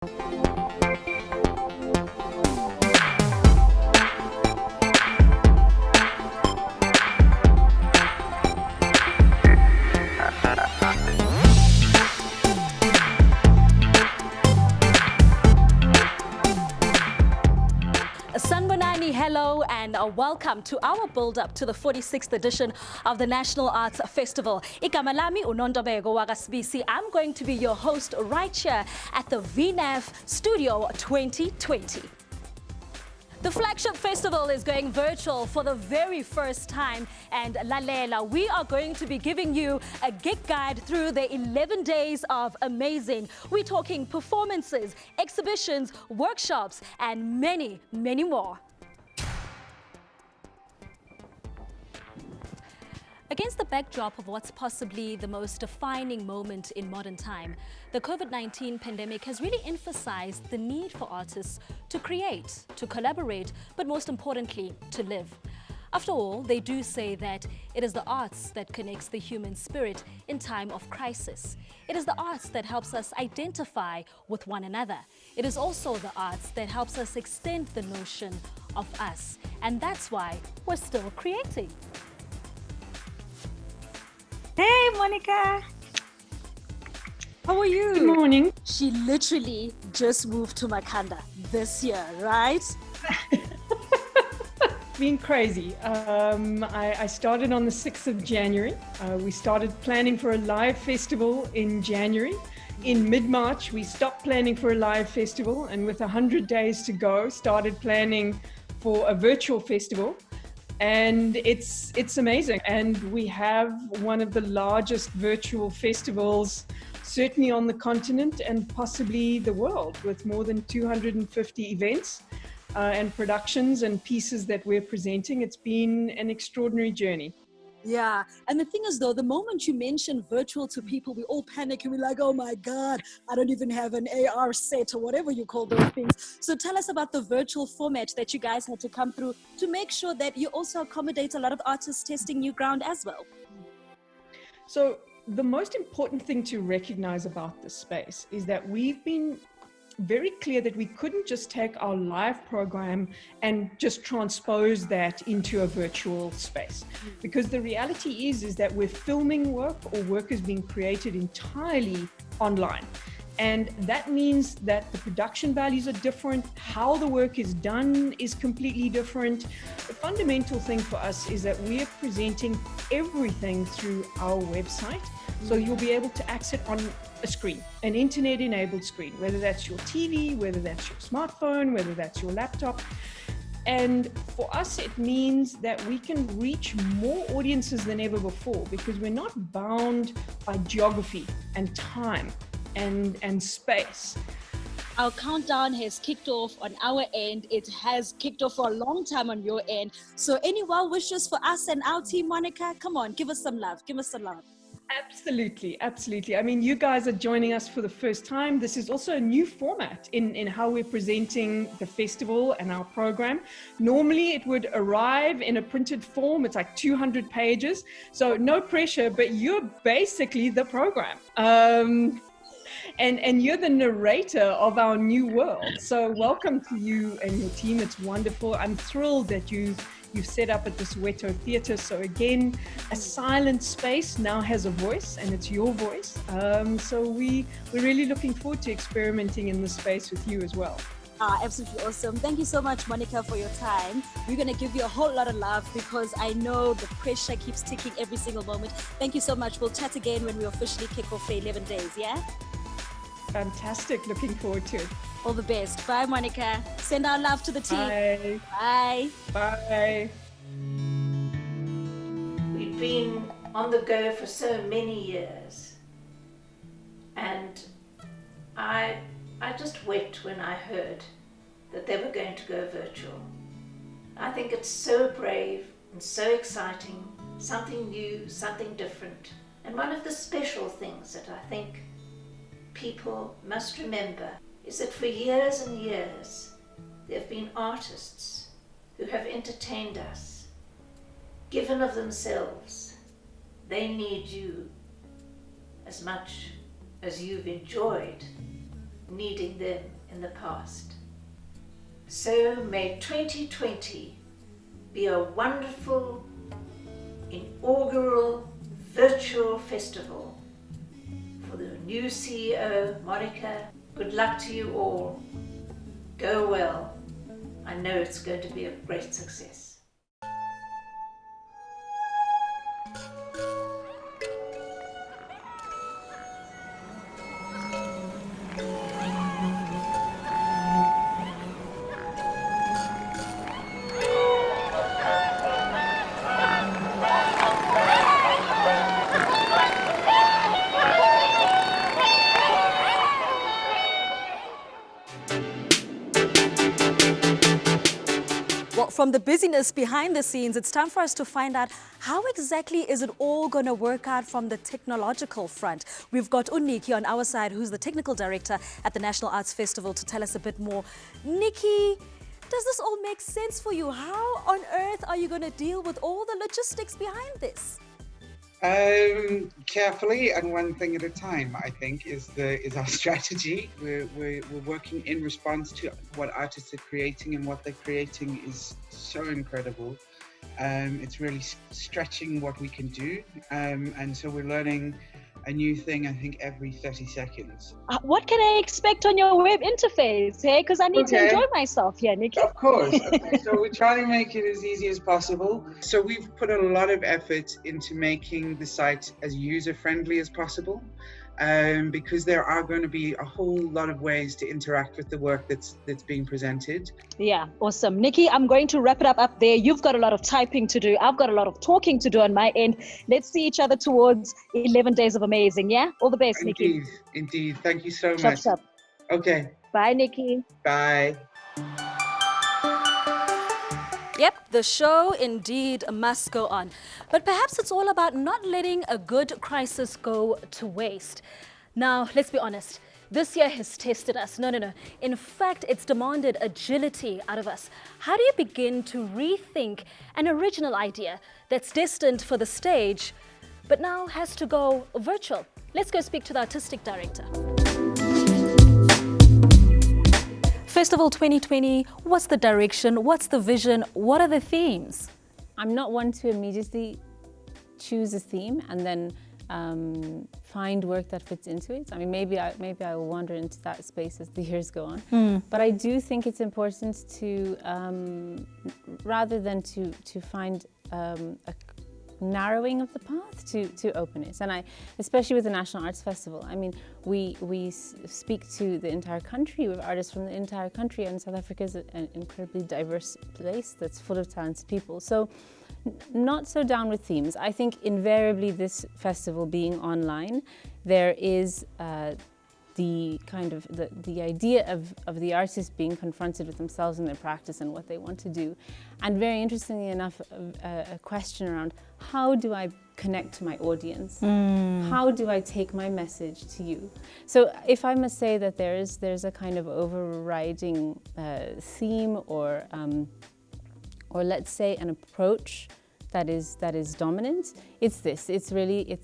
Sanbonani, hello and welcome to our build-up to the 46th edition of the National Arts Festival. Igama lami uNondobeko wakwaSibisi. I'm going to be your host right here at the VNAF Studio 2020. The flagship festival is going virtual for the very first time, and Lalela, we are going to be giving you a gig guide through the 11 days of amazing. We're talking performances, exhibitions, workshops, and many, many more. Against the backdrop of what's possibly the most defining moment in modern time, the COVID-19 pandemic has really emphasized the need for artists to create, to collaborate, but most importantly, to live. After all, they do say that it is the arts that connects the human spirit in time of crisis. It is the arts that helps us identify with one another. It is also the arts that helps us extend the notion of us. And that's why we're still creating. Hey, Monica. How are you? Good morning. She literally just moved to Makhanda this year, right? Been crazy. I started on the 6th of January. We started planning for a live festival in January. In mid-March, we stopped planning for a live festival, and with 100 days to go, started planning for a virtual festival. And it's amazing. And we have one of the largest virtual festivals, certainly on the continent and possibly the world, with more than 250 events and productions and pieces that we're presenting. It's been an extraordinary journey. Yeah, and the thing is though, the moment you mention virtual to people, we all panic and we're like, oh my God, I don't even have an AR set or whatever you call those things. So tell us about the virtual format that you guys had to come through to make sure that you also accommodate a lot of artists testing new ground as well. So the most important thing to recognize about this space is that we've been very clear that we couldn't just take our live program and just transpose that into a virtual space, because the reality is that we're filming work or work is being created entirely online. And that means that the production values are different, how the work is done is completely different. The fundamental thing for us is that we are presenting everything through our website. So you'll be able to access it on a screen, an internet-enabled screen, whether that's your TV, whether that's your smartphone, whether that's your laptop. And for us, it means that we can reach more audiences than ever before, because we're not bound by geography and time and space. Our countdown has kicked off on our end. It has kicked off for a long time on your end. So any well wishes for us and our team, Monica? Come on, give us some love. Give us some love. Absolutely, absolutely. I mean, you guys are joining us for the first time. This is also a new format in how we're presenting the festival and our program. Normally, it would arrive in a printed form. It's like 200 pages. So no pressure, but you're basically the program. And you're the narrator of our new world. So welcome to you and your team. It's wonderful. I'm thrilled that you've set up at the Soweto Theatre. So again, a silent space now has a voice, and it's your voice. So we're really looking forward to experimenting in this space with you as well. Absolutely awesome. Thank you so much, Monica, for your time. We're going to give you a whole lot of love because I know the pressure keeps ticking every single moment. Thank you so much. We'll chat again when we officially kick off the 11 days, yeah? Fantastic. Looking forward to it. All the best. Bye, Monica. Send our love to the team. Bye. Bye. Bye. We've been on the go for so many years, and I just wept when I heard that they were going to go virtual. I think it's so brave and so exciting, something new, something different. And one of the special things that I think people must remember is that for years and years there have been artists who have entertained us, given of themselves. They need you as much as you've enjoyed needing them in the past. So may 2020 be a wonderful inaugural virtual festival. For the new CEO, Monica, good luck to you all. Go well. I know it's going to be a great success. Well, from the busyness behind the scenes, it's time for us to find out how exactly is it all going to work out from the technological front. We've got Uniki on our side, who's the technical director at the National Arts Festival, to tell us a bit more. Nikki, does this all make sense for you? How on earth are you going to deal with all the logistics behind this? Carefully and one thing at a time, I think, is our strategy. We're working in response to what artists are creating, and what they're creating is so incredible. It's really stretching what we can do, and so we're learning a new thing, I think, every 30 seconds. What can I expect on your web interface? Hey, because I need to enjoy myself here, Nikki. Of course. Okay, so we're trying to make it as easy as possible. So we've put a lot of effort into making the site as user-friendly as possible, because there are going to be a whole lot of ways to interact with the work that's being presented. Yeah, awesome. Nikki, I'm going to wrap it up there. You've got a lot of typing to do. I've got a lot of talking to do on my end. Let's see each other towards 11 Days of Amazing, yeah? All the best, Nikki. Indeed. Thank you so much. Chop. Okay. Bye, Nikki. Bye. Yep, the show indeed must go on. But perhaps it's all about not letting a good crisis go to waste. Now, let's be honest. This year has tested us. No. In fact, it's demanded agility out of us. How do you begin to rethink an original idea that's destined for the stage, but now has to go virtual? Let's go speak to the artistic director. Festival 2020, what's the direction? What's the vision? What are the themes? I'm not one to immediately choose a theme and then find work that fits into it. I mean, maybe I will wander into that space as the years go on. But I do think it's important to, rather than to find a narrowing of the path, to open it. And especially with the National Arts Festival, I mean, we speak to the entire country, with artists from the entire country, and South Africa is an incredibly diverse place that's full of talented people. So not so down with themes. I think invariably this festival being online, there is the kind of the idea of the artist being confronted with themselves and their practice and what they want to do. And very interestingly enough, a question around how do I connect to my audience? How do I take my message to you? So if I must say that there's a kind of overriding theme or let's say an approach that is dominant, it's this. It's really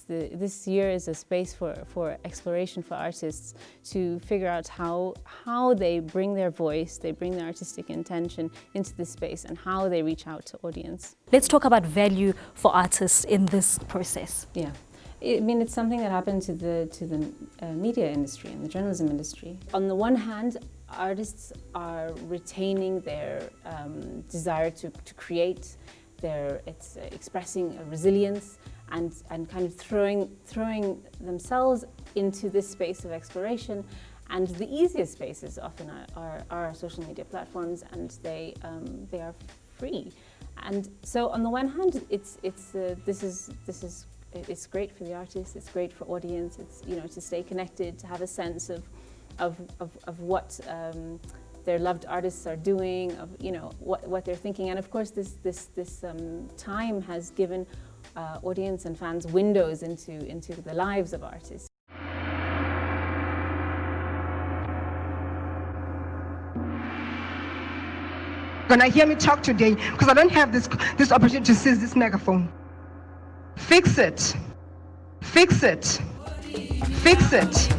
this year is a space for exploration for artists to figure out how they bring their voice, they bring their artistic intention into this space, and how they reach out to audience. Let's talk about value for artists in this process. Yeah. I mean, it's something that happened to the media industry and the journalism industry. On the one hand, artists are retaining their desire to create. It's expressing a resilience and kind of throwing themselves into this space of exploration. And the easiest spaces often are social media platforms, and they are free. And so on the one hand, it's great for the artist, it's great for audience, it's, you know, to stay connected, to have a sense of what their loved artists are doing, of, you know, what they're thinking. And of course this time has given audience and fans windows into the lives of artists. When I hear me talk today, because I don't have this opportunity to seize this megaphone. Fix it. Fix it. Fix it.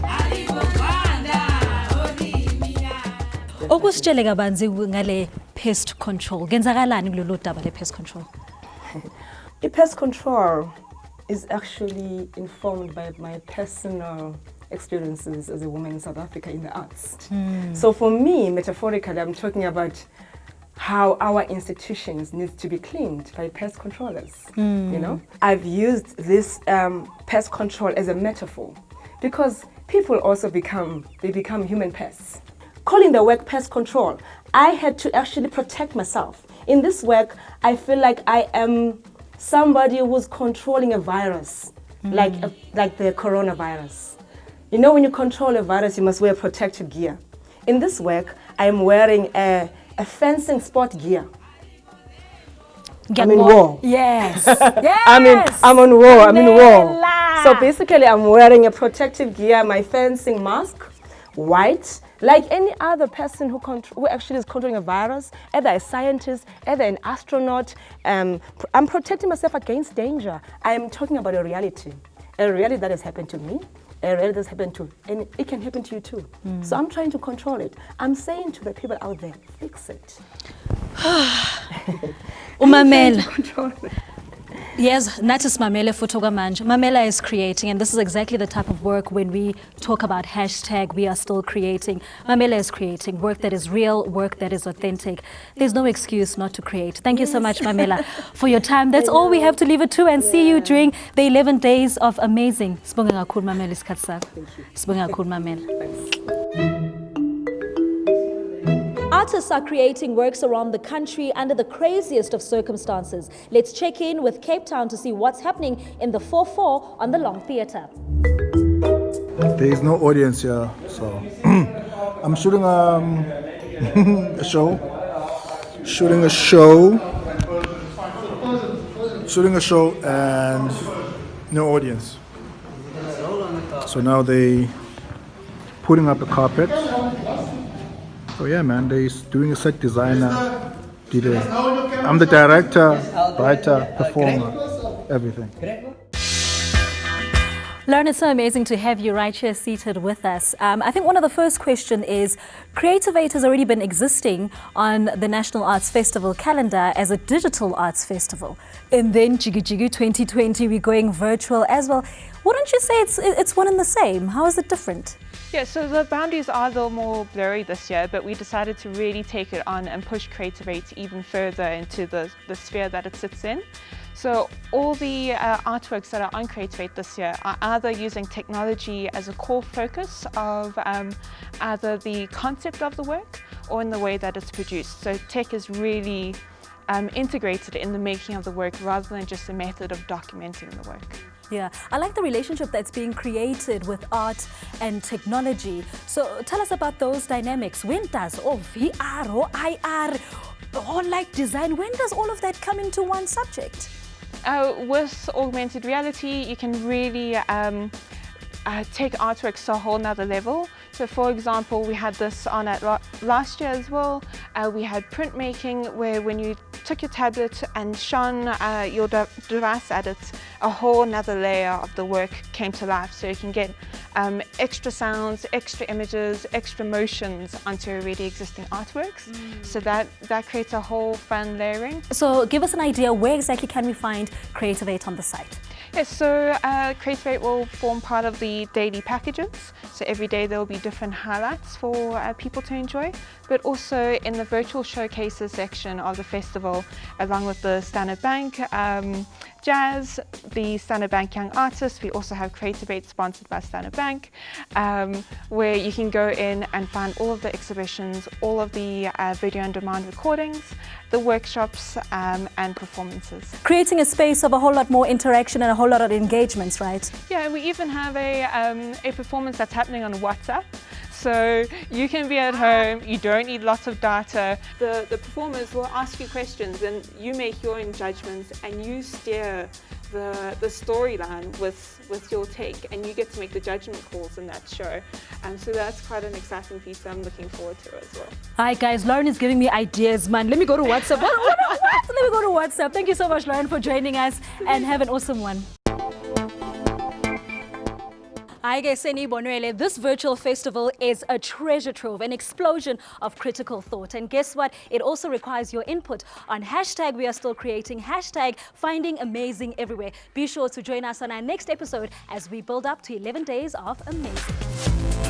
Okusitshele kabanzi ngale pest control. Genzakalani kulolu daba le pest control? Pest control is actually informed by my personal experiences as a woman in South Africa in the arts. So for me, metaphorically, I'm talking about how our institutions need to be cleaned by pest controllers. You know, I've used this pest control as a metaphor because people also become human pests. Calling the work pest control, I had to actually protect myself. In this work, I feel like I am somebody who's controlling a virus, like the coronavirus. You know, when you control a virus, you must wear protective gear. In this work, I'm wearing a fencing sport gear. I'm in war. Yes. Yes. I'm on war. I'm in war. Nela. So basically, I'm wearing a protective gear, my fencing mask, white, like any other person who actually is controlling a virus, either a scientist, either an astronaut. I'm protecting myself against danger. I am talking about a reality that has happened to me, a reality that's happened to, and it can happen to you too. So I'm trying to control it. I'm saying to the people out there, fix it. Umamela. Yes, not just Mamela Futoga Manje. Mamela is creating, and this is exactly the type of work when we talk about hashtag, we are still creating. Mamela is creating work that is real, work that is authentic. There's no excuse not to create. Thank you so much, Mamela, for your time. That's all we have to leave it to, and see you during the 11 days of amazing. Sibonga kakhulu Mamela isikhatsi. Sibonga kakhulu Mamela. Artists are creating works around the country under the craziest of circumstances. Let's check in with Cape Town to see what's happening in the 4-4 on the Long Theatre. There is no audience here, so I'm shooting a show, and no audience. So now they putting up a carpet. So yeah, man, they're doing a set designer, I'm the director, writer, performer, everything. Lauren, it's so amazing to have you right here seated with us. I think one of the first questions is, Creativate has already been existing on the National Arts Festival calendar as a digital arts festival. And then Jiggy Jiggy 2020, we're going virtual as well. Wouldn't you say it's one and the same? How is it different? Yeah, so the boundaries are a little more blurry this year, but we decided to really take it on and push Creativate even further into the sphere that it sits in. So all the artworks that are on Creativate this year are either using technology as a core focus of either the concept of the work or in the way that it's produced. So tech is really integrated in the making of the work rather than just a method of documenting the work. Yeah, I like the relationship that's being created with art and technology. So tell us about those dynamics. When does VR or IR or like design, when does all of that come into one subject? With augmented reality, you can really take artworks to a whole nother level. So for example, we had this on at last year as well. We had printmaking where when you took your tablet and shone your device at it, a whole nother layer of the work came to life. So you can get extra sounds, extra images, extra motions onto already existing artworks. So that creates a whole fun layering. So give us an idea, where exactly can we find Creativate on the site? Yes, so Creativate will form part of the daily packages. So every day there will be different highlights for people to enjoy, but also in the virtual showcases section of the festival, along with the Standard Bank Jazz, the Standard Bank Young Artists. We also have Creativate sponsored by Standard Bank, where you can go in and find all of the exhibitions, all of the video on demand recordings, the workshops and performances. Creating a space of a whole lot more interaction and a whole lot of engagements, right? Yeah, and we even have a performance that's happening on WhatsApp. So you can be at home, you don't need lots of data. The performers will ask you questions and you make your own judgments and you steer the storyline with your take, and you get to make the judgment calls in that show. So that's quite an exciting piece that I'm looking forward to as well. Hi guys, Lauren is giving me ideas, man. Let me go to WhatsApp. What? Let me go to WhatsApp. Thank you so much, Lauren, for joining us, and have an awesome one. Hayi-ke seniyibonwele, this virtual festival is a treasure trove, an explosion of critical thought. And guess what? It also requires your input on hashtag we are still creating, hashtag finding amazing everywhere. Be sure to join us on our next episode as we build up to 11 days of amazing.